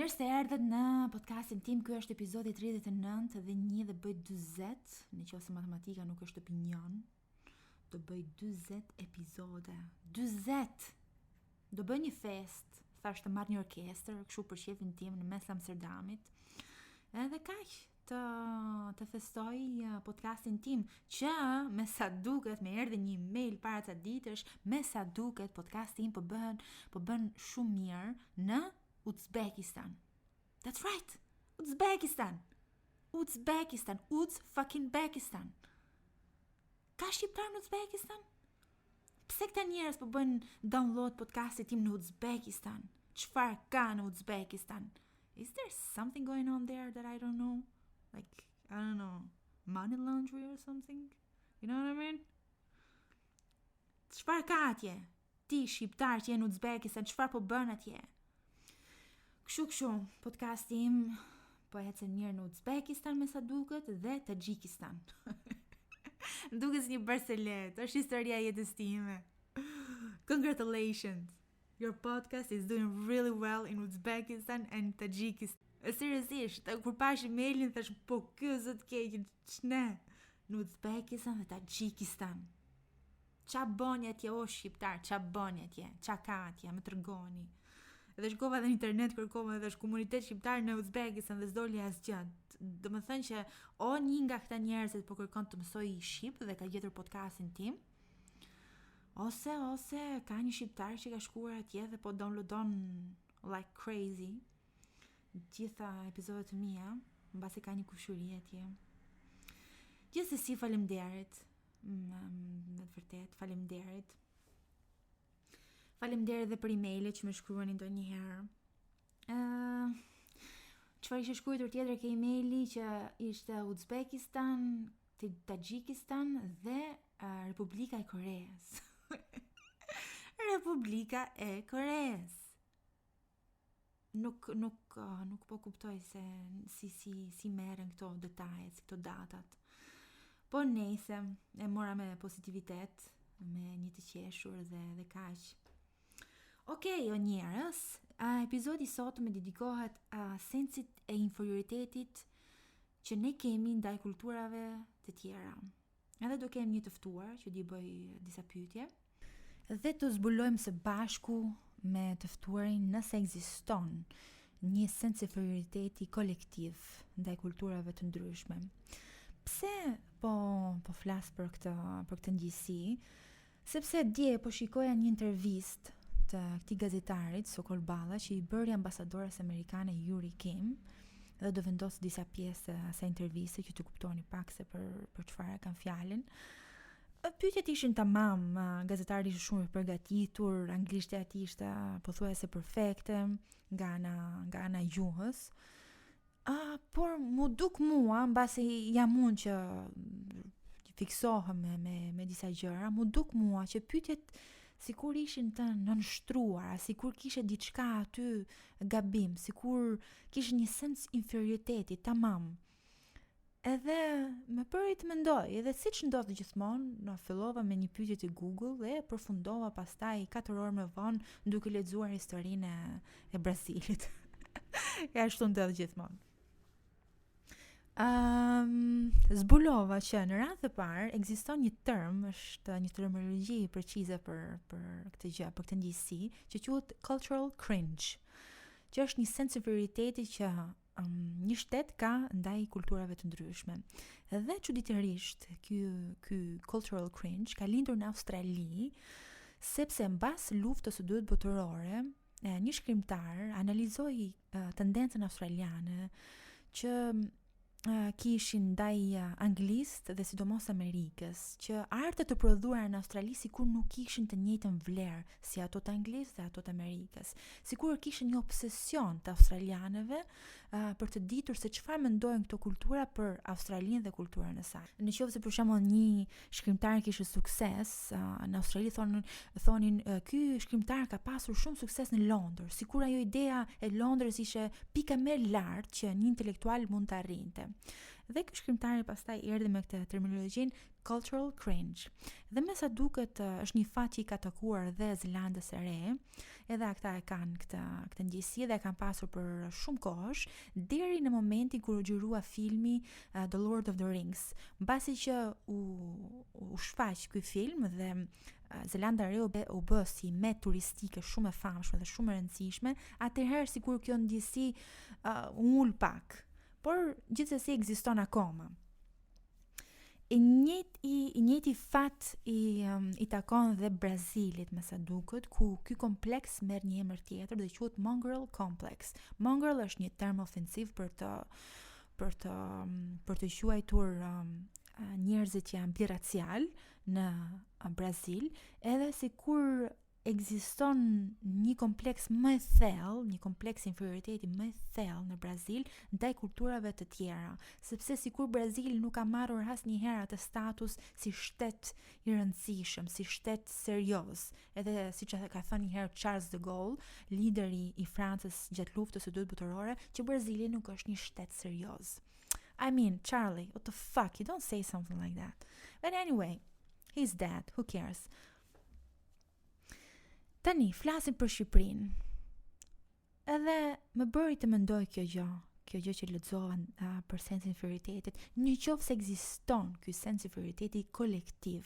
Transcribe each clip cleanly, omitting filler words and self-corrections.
Mirë se erdhët në podcastin tim. Ky është epizodi 39 dhe 1 dhe bëj 40, nëse matematika nuk është opinion. Do bëj 40 epizode. 40! Do bëj një fest. Thash të marr një orkestër, kështu për shefin tim në mes Amsterdamit. Edhe kaq të festoj podcastin tim, që me sa duket më erdhi një email para ca ditësh, me sa duket podcasti im po bën shumë mirë në Uzbekistan. That's right. Uzbekistan. Uz-fucking-Bekistan. Ka shqiptar në Uzbekistan? Pse këta njerëz po bëjnë download podcastin tim në Uzbekistan? Çfarë ka në Uzbekistan? Is there something going on there that I don't know? Like, I don't know, money laundry or something? You know what I mean? Çfarë ka atje? Ti shqiptar që je në Uzbekistan, çfarë po bën atje? Kështu, podcasti im po ecën mirë në Uzbekistan me sa duket dhe Tajikistan. Duket si një Barcelet, është historia e jetës time. Congratulations. Your podcast is doing really well in Uzbekistan and Tajikistan. Seriozisht, kur pash emailin thash po ky zot keq ç'ne në Uzbekistan dhe Tajikistan. Qa boni atje o shqiptar, qa boni atje, qa ka atje, më tregoni. Edhe shkova dhe në internet, kërkova edhe është komunitet shqiptar në Uzbekistan dhe s'doli asgjë. Do më thënë që o një nga këta njerëzit po kërkon të mësoj shqip dhe ka gjetur podcastin tim, ose ka një shqiptar që ka shkuar atje dhe po downloadon like crazy gjitha epizodet të mia, mbasi ka një kushuri atje. Gjithsesi faleminderit. Në të vërtet, faleminderit. Faleminderit dhe për emailët që më shkruani ndonjëherë. Çfarë ishte shkruar tjetër ke emaili që ishte Uzbekistan, Tajikistan dhe Republika e Koreas. Republika e Koreas. Nuk po kuptoj se si merren këto detajet, këto datat. Po nejse, e mora me pozitivitet, me një të qeshur dhe kaq. Okej, o njerëz, epizodi sot me dedikohet sensit e inferioritetit që ne kemi ndaj kulturave të tjera. Edhe do kem një të ftuar që di bëj disa pyetje dhe të zbulojmë së bashku me të ftuarin nëse ekziston një sens inferioriteti kolektiv ndaj kulturave të ndryshme. Pse po flas për këtë ngjësi? Sepse dje po shikoja një intervistë të këtij gazetarit Sokol Balla që i bëri ambasadores amerikane Yuri Kim dhe do vendos disa pjesë të asaj interviste që të kuptoni pak se për çfarë kanë fjalën. Pyetjet ishin tamam, gazetari ishte shumë i përgatitur, anglishtja e tij ishte pothuajse perfekte nga ana e gjuhës. Por mu duk mua, mbasi jam unë që fiksohem me disa gjëra, mu duk mua që pyetjet sikur ishin të nënshtruara, sikur kishte diçka aty gabim, sikur kishte një sens inferioriteti, tamam. Edhe më bëri të mendoj, edhe siç ndodh gjithmonë, fillova me një pyetje te Google dhe përfundova pastaj 4 orë më vonë duke lexuar historinë e Brazilit. Ja ashtu ndodh gjithmonë. Zbulova që në radhë të parë ekziston një term, është një terminologji precize për këtë gjë, për këtë ngjësi, që quhet cultural cringe, që është një sens inferioriteti që një shtet ka ndaj kulturave të ndryshme. Dhe çuditërisht, ky cultural cringe ka lindur në Australi, sepse mbas luftës së dytë botërore, një shkrimtar analizoi tendencën australiane që kishin ndaj anglistë dhe sidomos Amerikës, që artet të prodhuara në Australi sikur nuk kishin të njëjtën vlerë si ato të anglisë dhe ato të Amerikës. Sikur kishin një obsesion të australianëve për të ditur se çfarë mendojnë këto kultura për Australinë dhe kulturën e saj. Nëse për shembull një shkrimtar kishte sukses në Australi, thonin ky shkrimtar ka pasur shumë sukses në Londër, sikur ajo ideja e Londrës ishte pika më e lartë që një intelektual mund të arrinte. Dhe ky shkrimtari pastaj erdhi me këtë terminologjinë cultural cringe. Dhe me sa duket është një fat që i ka takuar dhe Zelandës së Re, edhe ata e kanë këtë ndjesi dhe e kanë pasur për shumë kohësh, deri në momentin kur u xhirua filmi The Lord of the Rings. Mbasi që u shfaq ky film dhe Zelanda e Re u bë si met turistike shumë e famshme dhe shumë e rëndësishme, atëherë sikur kjo ndjesi ul pak, por gjithsesi ekziston akoma. I njëjti fat i takon dhe Brazilit me sa duket, ku ky kompleks merr një emër tjetër dhe quhet Mongrel Complex. Mongrel është një term ofensiv për të quajtur njerëzit që janë biracial në Brazil, edhe sikur ekziston një kompleks më i thellë, një kompleks inferioriteti më i thellë në Brazil ndaj kulturave të tjera, sepse sikur Brazili nuk ka marrur asnjëherë atë status si shtet i rëndësishëm, si shtet serioz. Edhe siç ka thënë një herë Charles de Gaulle, lideri i Francës gjatë luftës së dytë botërore, që Brazili nuk është një shtet serioz. I mean, Charlie, what the fuck? You don't say something like that. But anyway, he's dead. Who cares? Tani, flasim për Shqipërinë. Edhe më bëri të mendoj kjo gjë që lexova për sensin e inferioritetit, në qoftë se ekziston ky sens inferioriteti kolektiv.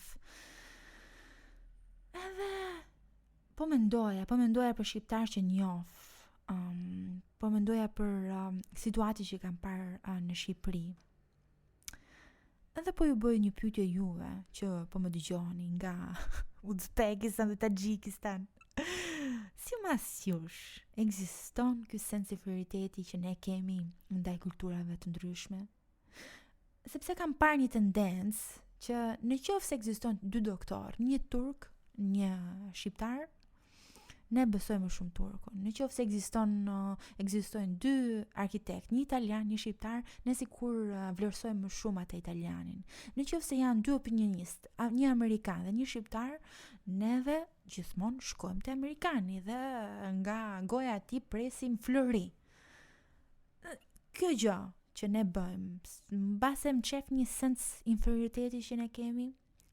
Edhe po mendoja për shqiptarë që njoh, po mendoja për situatën që kam parë në Shqipëri. Edhe po ju bëj një pyetje juve që po më dëgjoni nga Uzbekistan dhe Taxhikistan. Si mas jush, ekziston ky sens inferioriteti që ne kemi ndaj kulturave të ndryshme? Sepse kam parë një tendencë që në qoftë se ekziston dy doktor, një turk, një shqiptar, ne besojmë shumë turkun. Në qoftë se ekzistojnë dy arkitekt, një italian, një shqiptar, ne sikur vlerësojmë më shumë atë italianin. Në qoftë se janë dy opinionist, një amerikan dhe një shqiptar, neve gjithmonë shkojmë te amerikani dhe nga goja e tij presim flëri. Kjo gjë që ne bëjmë, mbase më çef një sens inferioriteti që ne kemi.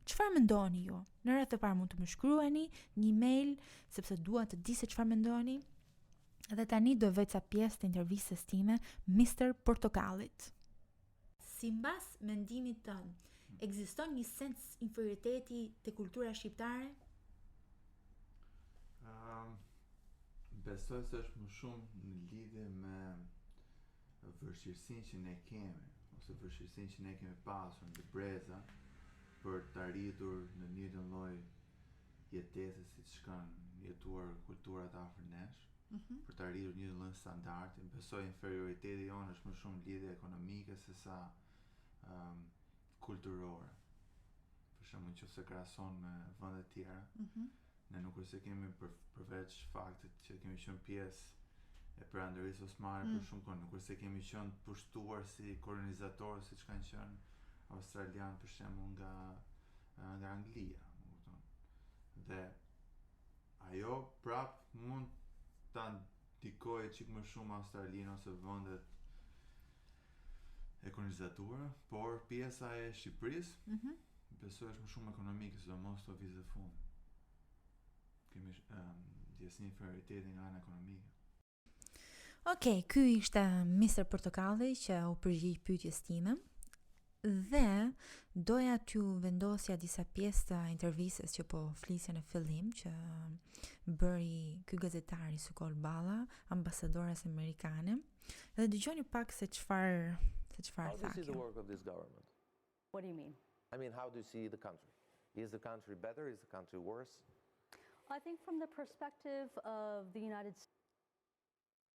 Çfarë mendoni ju? Në rreth të parë mund të më shkruani një mail, sepse dua të di se çfarë mendoni. Dhe tani do vë ca pjesë të intervistës time Mr. Portokallit. Simbas mendimit tënd, ekziston një sens inferioriteti te kultura shqiptare? Besoj se është më shumë në lidhje me vështirësinë që ne kemi, ose vështirësinë që ne kemi pasur në breza për të arritur në një lloj jetese siç kanë jetuar kulturat afër nesh, për të arritur një lloj standardi. Besoj inferioriteti jonë është më shumë lidhje ekonomike se sa kulturore. Për shembull, nëse krahason me vende të tjera, ne nuk është se kemi përveç faktit që kemi qenë pjesë e perandorisë osmane për shumë kohë, nuk është se kemi qenë pushtuar si kolonizatorë siç kanë qenë australian për shembull nga Anglia, dhe ajo prap mund ta ndikojë çik më shumë Australinë ose vendet e kolonizatuara, por pjesa e Shqipërisë besoj është më shumë ekonomike, sidomos këto vizë të fundit. Kemi ndjesni inferioriteti nga ana ekonomike. Okej, ky ishte Mr. Portokalli që u përgjigj pyetjes time. Dhe doja t'ju vendosja disa pjesë të intervistës që po flisja në fillim, që bëri ky gazetari Sukol Balla, ambasadores amerikane, dhe dëgjoni pak se çfarë tha. How do you see the work of this government? What do you mean? I mean, how do you see the country? Is the country better? Is the country worse? I think from the perspective of the United States.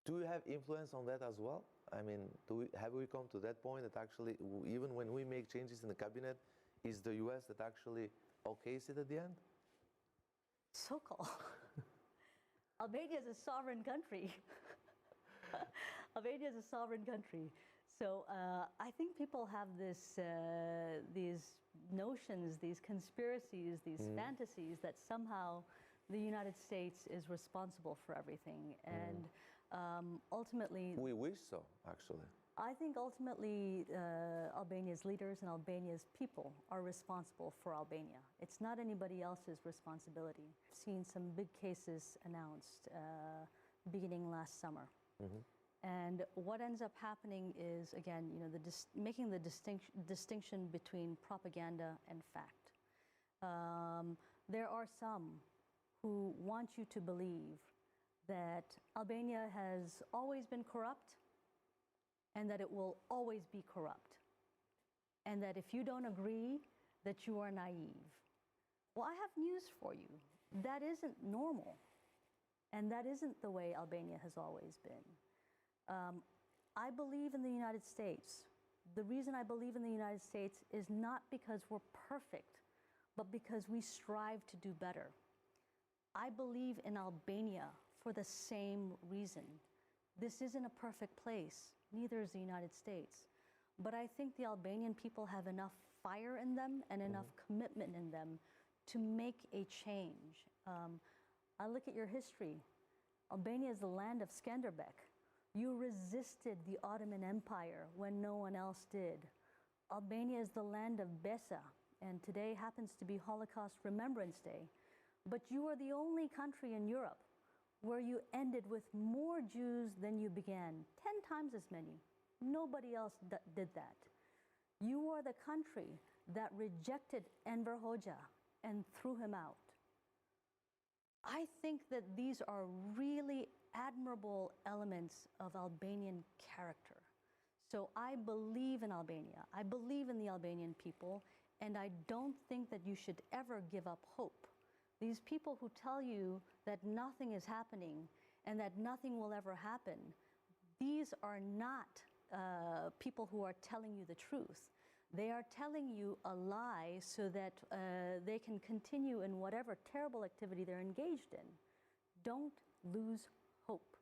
Do you have influence on that as well? I mean, have we come to that point that actually, even when we make changes in the cabinet, is the US that actually okays it at the end? Sokol. Albania is a sovereign country. Albania is a sovereign country. So I think people have these notions, these conspiracies, these fantasies that somehow the United States is responsible for everything. And Ultimately, We wish so, actually. I think ultimately Albania's leaders and Albania's people are responsible for Albania. It's not anybody else's responsibility. I've seen some big cases announced beginning last summer. And what ends up happening is, again, making the distinction between propaganda and fact. There are some who want you to believe that Albania has always been corrupt and that it will always be corrupt. And that if you don't agree, that you are naive. Well, I have news for you. That isn't normal. And that isn't the way Albania has always been. I believe in the United States. The reason I believe in the United States is not because we're perfect, but because we strive to do better. I believe in Albania for the same reason. This isn't a perfect place, neither is the United States. But I think the Albanian people have enough fire in them and enough commitment in them to make a change. I look at your history. Albania is the land of Skanderbeg. You resisted the Ottoman Empire when no one else did. Albania is the land of Besa, and today happens to be Holocaust Remembrance Day. But you are the only country in Europe where you ended with more Jews than you began, 10 times as many. Nobody else did that. You are the country that rejected Enver Hoxha and threw him out. I think that these are really admirable elements of Albanian character. So I believe in Albania. I believe in the Albanian people, and I don't think that you should ever give up hope. These people who tell you that nothing is happening and that nothing will ever happen, these are not people who are telling you the truth. They are telling you a lie so that they can continue in whatever terrible activity they're engaged in. Don't lose hope.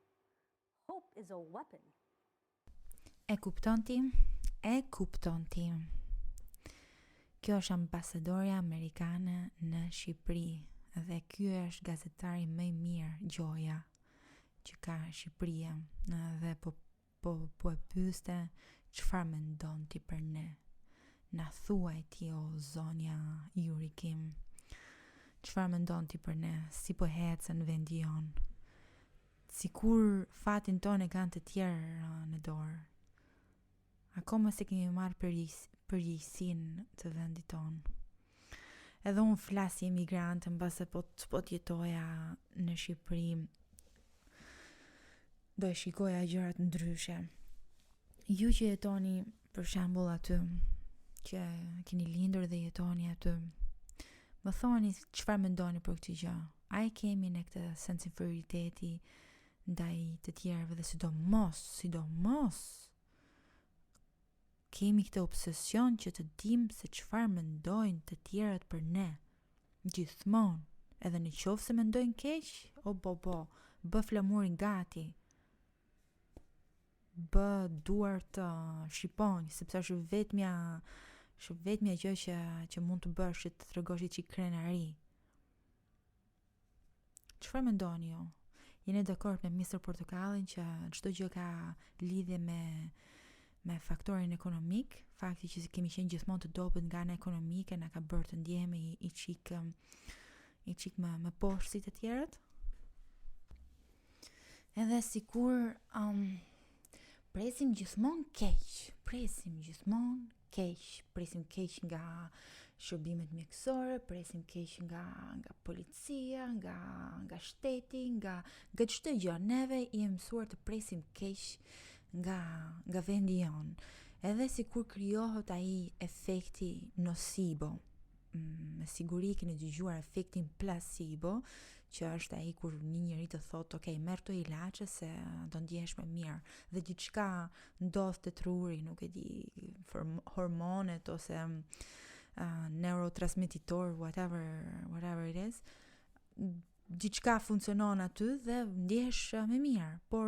Hope is a weapon. E kupton ti? E kupton ti. Kjo është ambasadorja amerikane në Shqipëri dhe ky është gazetari më i mirë, Gjoja, që ka Shqipëria, dhe po e pyeste çfarë mendon ti për ne. Na thuaj ti, o zonja Jurikim, çfarë mendon ti për ne, si po hecën vendi jon, sikur fatin ton e kanë të tjerë në dorë. Akoma se kemi marrë përgjegjësinë të vendit ton. Edhe unë flas si emigrant, mbase po të jetoja në Shqipëri, do e shikoja gjërat ndryshe. Ju që jetoni për shembull aty, që keni lindur dhe jetoni aty, më thoni çfarë mendoni për këtë gjë. A e kemi ne këtë sens inferioriteti ndaj të tjerëve, dhe sidomos kemi këtë obsesion që të dim se çfarë mendojnë të tjerët për ne. Gjithmonë, edhe në qoftë se mendojnë keq, bë flamurin gati. Bë duar të shqiponj, sepse është vetmja gjë që mund të bësh, që të tregosh çik krenari. Çfarë mendoni ju? Jeni dakord me Mr. Portokallin që çdo gjë ka lidhje me faktorin ekonomik, fakti që kemi qenë gjithmonë të dobët nga ana ekonomike na ka bërë të ndjehemi i çik më poshtë si të tjerët? Edhe sikur presim gjithmonë keq nga shërbimet mjekësore, presim keq nga policia, nga shteti, nga çdo gjë. Neve i mësuar të presim keq nga vendi jon. Edhe sikur krijohet ai efekti nocebo. Me siguri keni dëgjuar efektin placebo, që është ai kur një njeri të thotë, ok, merr këto ilaçe se do ndjehesh më mirë, dhe diçka ndodh te truri, nuk e di, hormonet ose neurotransmititor, whatever it is, diçka funksionon aty dhe ndjehesh më mirë, por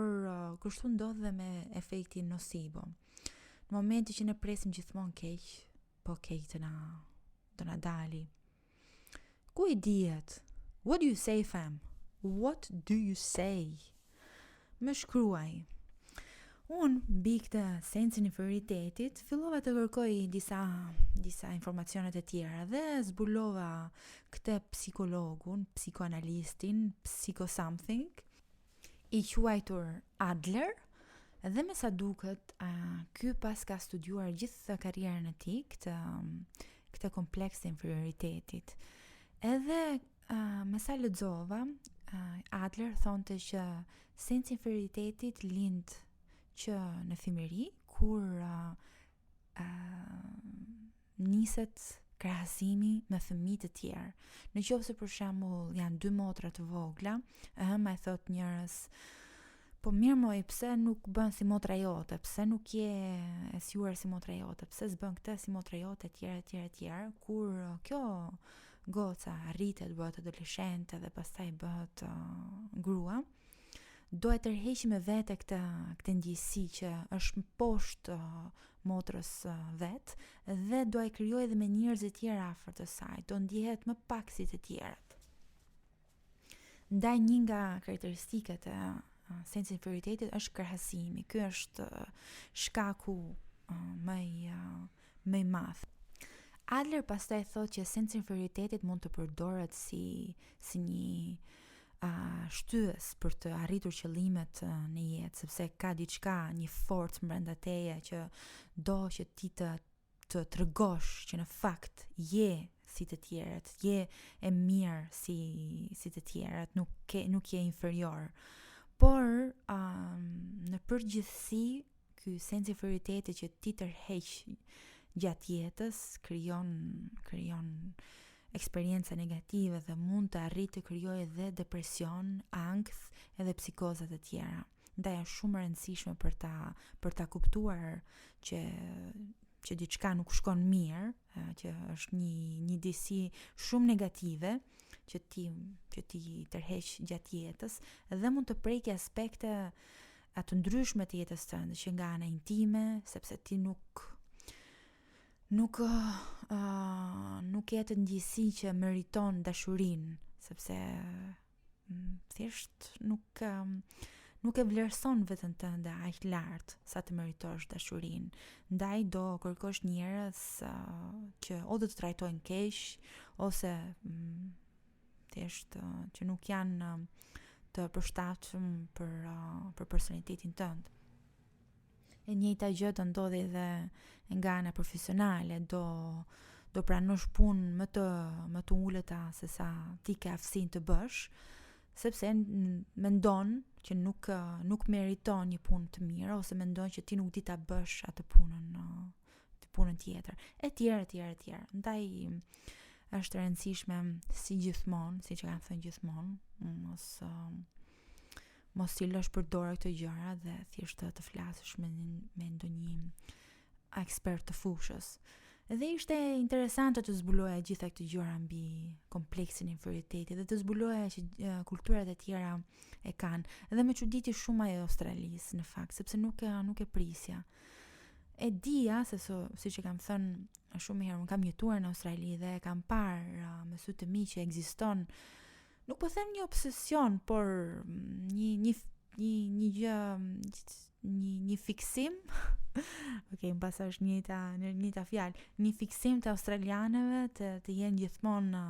kështu ndodh dhe me efektin nocebo. Në momenti që ne presim gjithmonë keq, po keq të na dali. Ku I dihet? What do you say, fam? What do you say? më shkruaj. Unë, mbi këtë sensin e inferioritetit, fillova të kërkoj disa informacionet e tjera dhe zbulova këtë psikologun, psikoanalistin, psycho-something, i quajtur Adler, dhe me sa duket, ky pas ka studiuar gjithë karrierën e tij këtë kompleks të inferioritetit. Edhe me sa lexova, Adler thonte që sensi i inferioritetit lind që në fëmijëri kur niset krahasimi me fëmijë të tjerë. Në qoftë se për shembull janë 2 motra të vogla, ma i thot njërës, po mirë moj, pse nuk bën si motra jote, pse nuk je e sjuar si motra jote, pse s'bën këtë si motra jote, etj, kur kjo goca rritet, bëhet adoleshente dhe pastaj bëhet grua, do e tërheqi me vete këtë ndjesi që është poshtë motrës vet dhe do e krijoj edhe me njerëz të tjerë afër të saj, do ndjehet më pak si të tjerët. Ndaj një nga karakteristikat e sensi inferioritetit është krahasimi. Ky është shkaku më i madh. Adler pastaj thotë që sensi inferioritetit mund të përdoret si një shtyes për të arritur qëllimet në jetë, sepse ka diçka, një forcë brenda teje që do që ti të tregosh që në fakt je si të tjerët, je e mirë si të tjerët, nuk je inferior. Por në përgjithësi ky sens i inferioritetit që ti tërheq gjatë jetës krijon eksperjenca negative dhe mund të arrijë të krijojë edhe depresion, ankth edhe psikoza të tjera. Ndaj është shumë e rëndësishme për ta kuptuar që diçka nuk shkon mirë, që është një disi shumë negative që ti tërheq gjatë jetës dhe mund të preki aspekte të ndryshme të jetës tënde, që nga ana intime, sepse ti nuk ke të ndjesi që meriton dashurinë, sepse thjesht nuk e vlerëson veten tënde aq lart sa të meritosh dashurinë. Ndaj do kërkosh njerëz që o do të trajtojnë keq ose thjesht që nuk janë të përshtatshëm për personalitetin tënd. E njëjta gjë do ndodhi edhe nga ana profesionale, do pranosh punë më të ulëta se sa ti ke aftësinë të bësh, sepse mendon që nuk meriton një punë të mirë ose mendon që ti nuk di ta bësh atë punën tjetër. Etj. Ndaj është e rëndësishme si gjithmonë, siç kanë thënë gjithmonë, mos i lësh për dorë këto gjëra dhe thjesht të flasësh me ndonjë ekspert të fushës. Dhe ishte interesante të zbuloja gjitha këto gjëra mbi kompleksin e inferioritetit dhe të zbuloja që kulturat e tjera e kanë. Dhe me çuditi shumë ajo Australisë në fakt, sepse nuk e prisja. E dija se siç e kam thënë shumë herë, unë kam jetuar në Australi dhe kam parë me sy të mi që ekziston, nuk po them një obsesion, por një gjë, një fiksim. Okej, mbas është njëjta fjalë, një fiksim të australianëve të jenë gjithmonë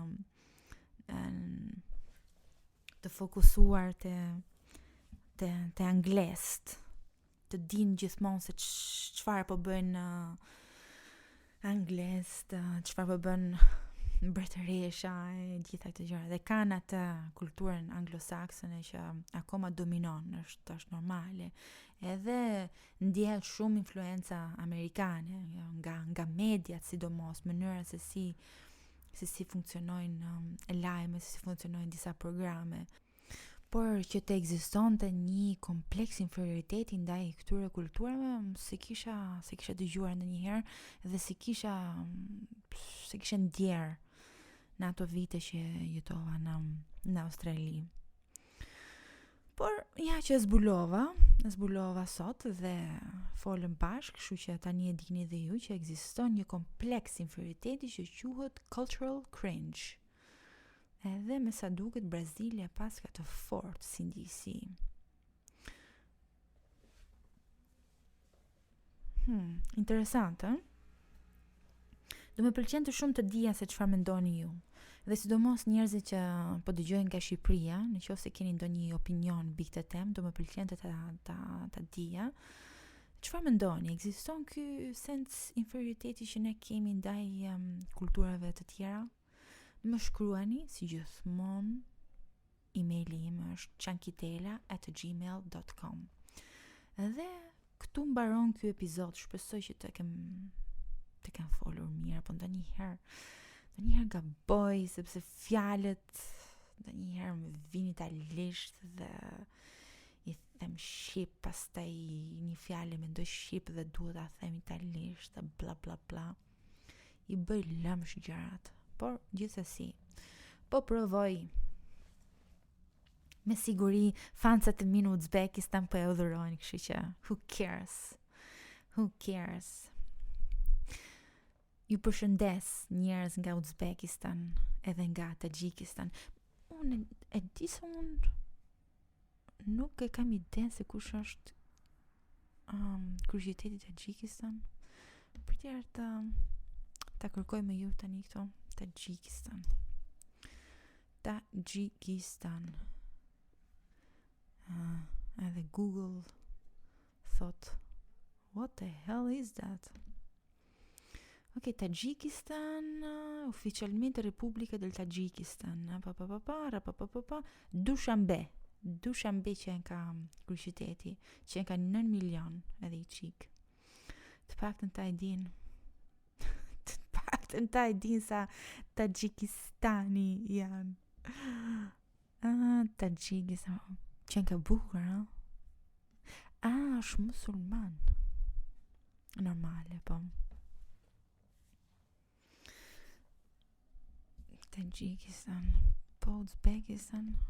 të fokusuar te anglezët, të dinë gjithmonë se çfarë po bëjnë anglezët, çfarë po bën mbretëresha e gjitha këto gjëra. Dhe kanë atë kulturën anglosaksone që akoma dominon, është normale. Edhe ndjehet shumë influenca amerikane nga mediat, sidomos mënyra se si funksionojnë lajme, se si funksionojnë disa programe. Por që të ekzistonte një kompleks inferioriteti ndaj këtyre kulturave, se kisha dëgjuar ndonjëherë dhe se kisha ndjer në ato vite që jetova në Australi. Por ja që zbulova sot dhe folëm bashkë, kështu që tani e dini dhe ju që ekziston një kompleks inferioriteti që quhet cultural cringe. Edhe me sa duket Brazilia pas ka të fortë si ndjesi. Interesant, ë? Do më pëlqente shumë të dija se çfarë mendoni ju. Dhe sidomos njerëzit që po dëgjojnë nga Shqipëria, nëse keni ndonjë opinion mbi këtë temë, do më pëlqente ta dija. Çfarë mendoni? Ekziston ky sens inferioriteti që ne kemi ndaj kulturave të tjera? Më shkruani si gjithmonë. Emaili im është chankitela@gmail.com. Dhe këtu mbaron ky epizod. Shpresoj që të kem folur mirë, po ndonjëherë gaboj sepse fjalët ndonjëherë më vinin italisht dhe i them shqip, pastaj një fjalë mendoj shqip dhe duhet ta them italisht dhe bla bla bla. I bëj lëmsh gjërat. Por gjithsesi, po provoj. Me siguri fansat e mi në Uzbekistan po e udhërojnë, kështu që who cares. Ju përshëndes njerëz nga Uzbekistan edhe nga Tagjikistan. Unë e di se unë nuk e kam iden se kush është kryqëziteti i Tagjikistan. Për tjerë ta kërkoj me ju tani këto. Tagjikistan. Edhe Google thot, what the hell is that? Ok, Tagjikistan, ufficialmente Repubblica del Tagjikistan. Dushanbe që janë ka kryqëziteti, që janë ka 9 milion edhe i qik. Të paktën ta e din sa Tagjikistani janë. Tagjikistan që janë ka bukur, ha? Është musulman. Normale, po. Tagjikistan, po Uzbekistan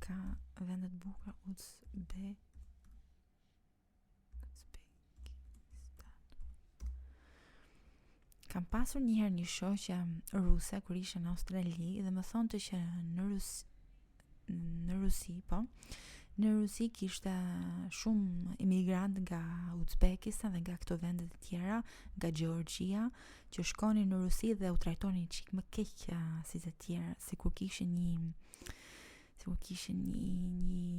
ka vendet bukura. Uzbekistan. Kam pasur njëherë një shoqe ruse kur isha në Australi dhe më thonte që në Rusi kishte shumë imigrantë nga Uzbekistan dhe nga këto vendet e tjera, nga Gjeorgjia, që shkonin në Rusi dhe u trajtonin çik më keq si të tjerë, sikur kishin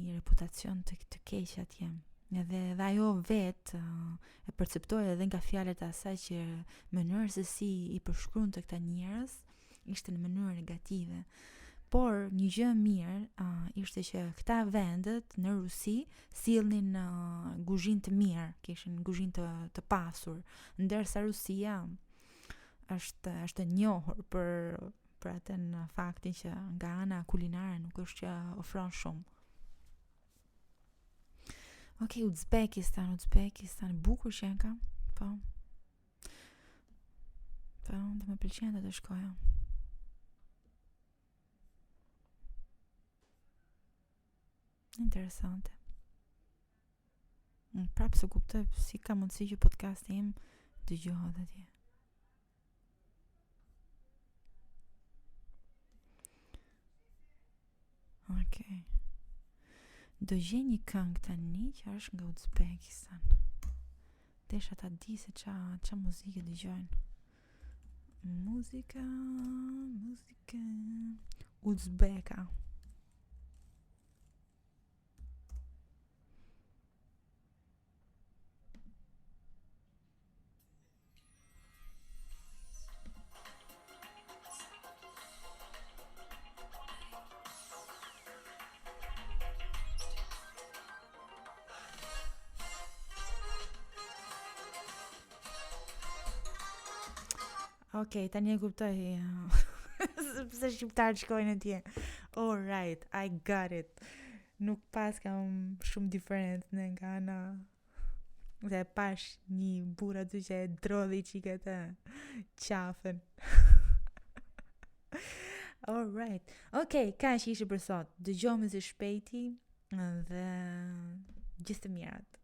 një reputacion të keq atje. Edhe ajo vetë e perceptoi edhe nga fjalët e asaj që mënyra se si i përshkruante këta njerëz ishte në mënyrë negative. Por një gjë mirë ishte që këta vendet në Rusi sillnin kuzhinë të mirë, kishin kuzhinë të pasur, ndërsa Rusia është e njohur për atë në faktin që nga ana kulinare nuk është që ofron shumë. Ok, Uzbekistan, bukur që janë ka, po, dhe më pëlqen të shkoja. Interesante. Prapë se kuptoj si ka mundësi që podcasti im dëgjohet atje. Ok. Do gjej një këngë tani që është nga Uzbekistan. Desha ta di se qa muzike dëgjojnë. Muzika uzbeka. Ok, tani e kuptoj pse shqiptarët shkojnë atje. All right, I got it. Nuk pas kam shumë diferent nga ana. Dhe pash një burr aty që e drodhi çiket e qafën. All right. Ok, kaq ishte për sot. Dëgjojmë së shpejti dhe gjithë të mirat.